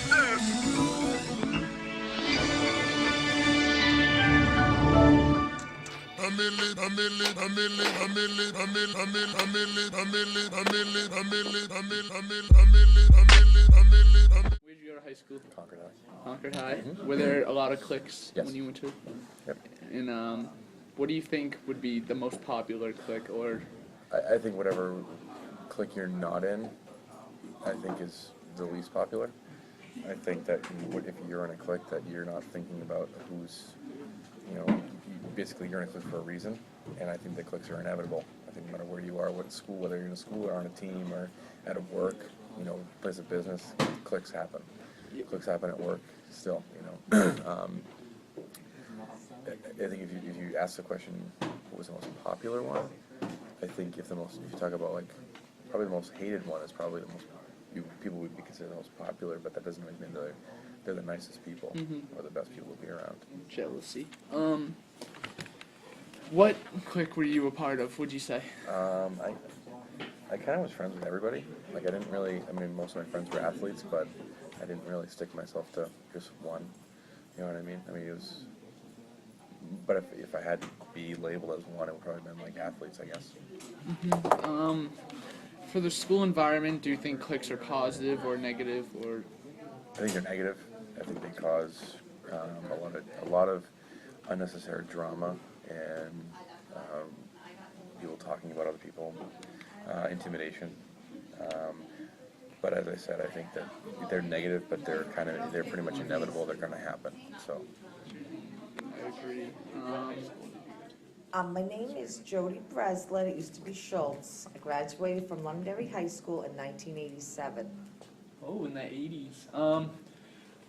Where'd you go to high school? Concord High. Concord High. Were there a lot of cliques Yes. when you went to? Yep. And what do you think would be the most popular clique, or I think whatever clique you're not in, I think is the least popular. I think that if you're in a clique that you're not thinking about who's, basically you're in a clique for a reason, and I think the cliques are inevitable. I think no matter where you are, what school, whether you're in a school or on a team or at a work, place of business, cliques happen. Cliques happen at work still, I think if you ask the question, what was the most popular one? I think if you talk about probably the most hated one is probably the most, people would be considered the most popular, but that doesn't mean they're the nicest people or the best people to be around. jealousy? What clique were you a part of, would you say? I kind of was friends with everybody. I didn't really, most of my friends were athletes, but I didn't really stick myself to just one. You know what I mean? It was, but if I had to be labeled as one, it would probably been athletes, I guess. For the school environment, do you think cliques are positive or negative, or? I think they're negative. I think they cause a lot of unnecessary drama and people talking about other people, intimidation. But as I said, I think that they're negative, but they're pretty much inevitable. They're going to happen. So. I agree. My name is Jody Breslin. It used to be Schultz. I graduated from Londonderry High School in 1987. Oh, in the 80s.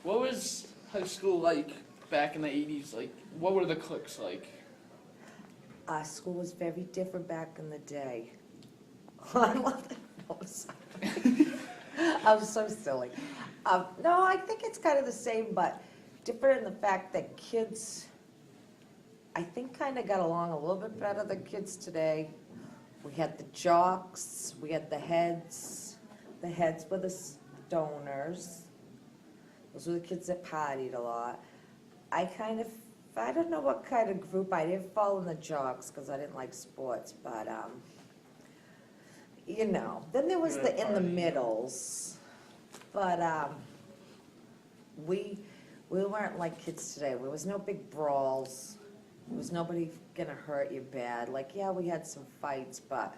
What was high school like back in the 80s? What were the cliques like? School was very different back in the day. I'm so silly. No, I think it's kind of the same, but different in the fact that kids, I think, kind of got along a little bit better than kids today. We had the jocks, we had the heads. The heads were the stoners. Those were the kids that partied a lot. I don't know what kind of group, I didn't fall in the jocks because I didn't like sports, but, then there was the in the middles. But we weren't like kids today. There was no big brawls. There was nobody gonna hurt you bad. We had some fights, but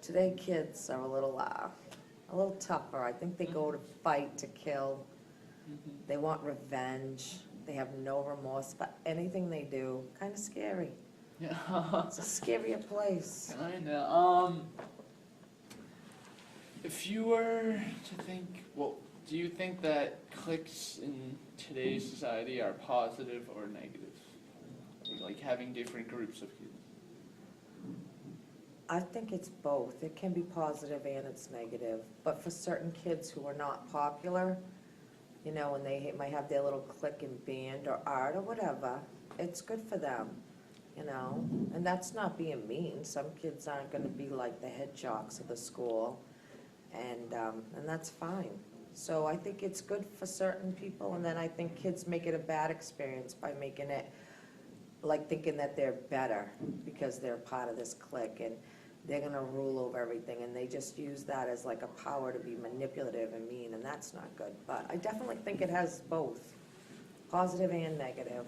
today kids are a little tougher. I think they go to fight to kill. They want revenge. They have no remorse for anything they do. Kind of scary. Yeah. It's a scarier place. Kinda. If you were to think, do you think that cliques in today's society are positive or negative? Having different groups of kids. I think it's both. It can be positive and it's negative. But for certain kids who are not popular, and they might have their little clique in band or art or whatever, it's good for them, And that's not being mean. Some kids aren't going to be like the head jocks of the school, and that's fine. So I think it's good for certain people, and then I think kids make it a bad experience by making it thinking that they're better because they're part of this clique and they're going to rule over everything, and they just use that as a power to be manipulative and mean, and that's not good. But I definitely think it has both, positive and negative.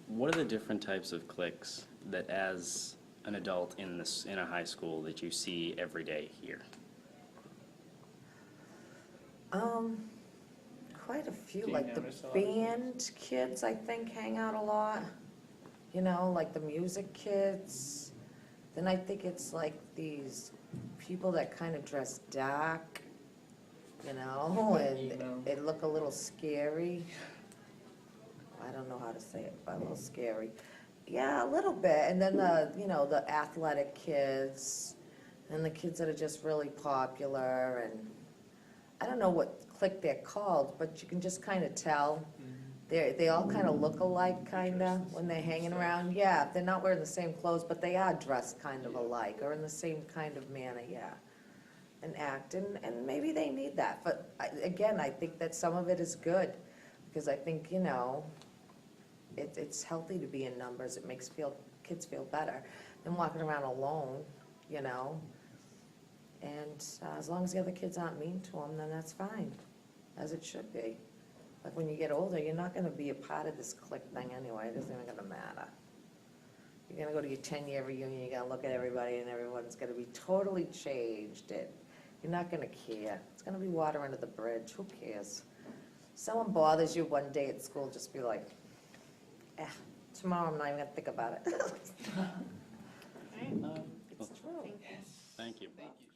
What are the different types of cliques that, as an adult in a high school, that you see every day here? Quite a few. Do you The notice a lot of band kids, I think, hang out a lot. The music kids. Then I think it's these people that kind of dress dark, and they look a little scary. I don't know how to say it, but a little scary. Yeah, a little bit. And then the athletic kids, and the kids that are just really popular, and I don't know what clique they're called, but you can just kind of tell. They all kind of look alike, kind of, when they're hanging around. Yeah, they're not wearing the same clothes, but they are dressed kind of alike, or in the same kind of manner, yeah. and act, and maybe they need that, but again, I think that some of it is good, because I think, it's healthy to be in numbers, it makes kids feel better than walking around alone, and as long as the other kids aren't mean to them, then that's fine, as it should be. Like when you get older, you're not gonna be a part of this clique thing anyway, it isn't even gonna matter. You're gonna go to your 10-year reunion, you're gonna look at everybody and everyone's gonna be totally changed, and you're not gonna care. It's gonna be water under the bridge, who cares? Someone bothers you one day at school, just be like, tomorrow I'm not even gonna think about it. Right, It's true. yes. Thank you. Thank you.